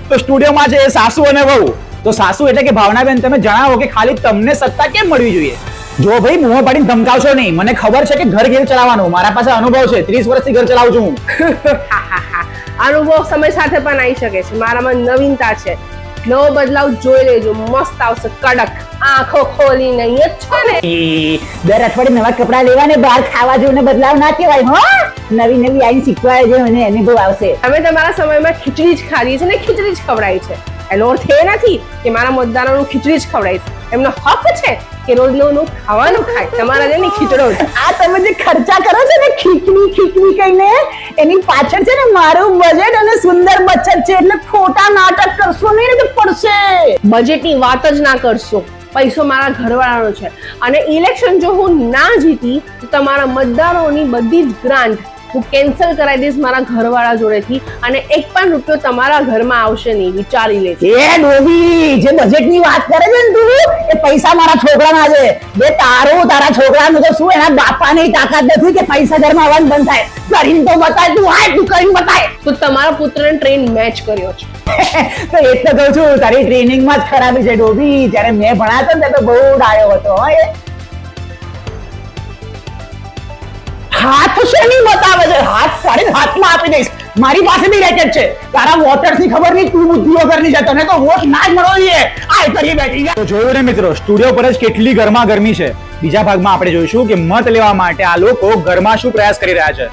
તો સ્ટુડિયોમાં છે સાસુ અને વહુ. તો સાસુ એટલે કે ભાવનાબેન, તમે જણાવો કે ખાલી તમને સત્તા કેમ મળવી જોઈએ? જો ભાઈ મોં પાડીને ધમકાવશો નહીં. મને ખબર છે કે ઘર કેવી ચલાવવાનું, મારા પાસે અનુભવ છે, 30 વર્ષથી ઘર ચલાવું છું હું. અનુભવ સમય સાથે પણ આવી શકે છે. મારામાં નવીનતા છે. નવો બદલાવ જોઈ લેજો, મસ્ત આવશે, કડક. આંખો ખોલીને અહીંયા જ છો ને. દર અઠવાડિયે નવા કપડા લેવા ને બહાર ખાવા જવું ને બદલાવ ના કહેવાય. હો, નવી નવી આઈને શીખવાડે છે મને અનુભવ આવશે. અમે તમારા સમયમાં ખીચડી જ ખાધી છે ને ખીચડી જ ખવડાવી છે. એનો અર્થ એ નથી કે મારા મતદારોનું ખીચડી જ ખવડાવી છે. એમનો હક છે કે રોજ નવું ખાવાનું ખાય. તમારા જેની ખીચડો જ. આ તમે જે ખર્ચા કરો છો ને ખીચડી કહીને, એની પાછળ છે ને મારું બજેટ અને સુંદર બચત છે. એટલે ખોટા નાટક કરશો નહીં ને તો પડશે. બજેટની વાત જ ના કરશો. પૈસો મારા ઘરવાળાનો છે અને ઇલેક્શન જો હું ના જીતી તો તમારા મતદારોની બધી જ ગ્રાન્ટ હું કેન્સલ કરાવી દઈશ મારા ઘરવાળા જોડેથી અને એક પણ રૂપિયો તમારા ઘરમાં આવશે નહીં. વિચારી લેજો. એ ડોબી, જે બજેટની વાત કરે છે ને તું, એ પૈસા મારા છોકરાના છે. બે તારા છોકરાનું તો શું, એના બાપાની તાકાત નથી કે પૈસા ઘરમાં આવવાનું બંધ થાય. કરીને તો બતાય તું. હા, તું કરીને બતાય. તો તમારા પુત્રને ટ્રેન મેચ કર્યો છે. તો એટલે કહું છું, તારી ટ્રેનિંગમાં જ ખરાબી છે ડોબી. જ્યારે મેં ભણાતો ને તો બહુ ડાયો હતો. હાથ શેની બતાવે છે? હાથ કાઢીને હાથમાં આપી દઈશ. મારી પાસે બી રેકેટ છે. તારા વોટર ની ખબર નહીં, તું બુદ્ધિ વગરની છે. તને તો વોટ ના જ મળવો જોઈએ. આ કરી બેઠી. તો જોયું ને મિત્રો, સ્ટુડિયો પર જ કેટલી ગરમા ગરમી છે. બીજા ભાગમાં આપણે જોઈશું કે મત લેવા માટે આ લોકો ઘરમાં શું પ્રયાસ કરી રહ્યા છે.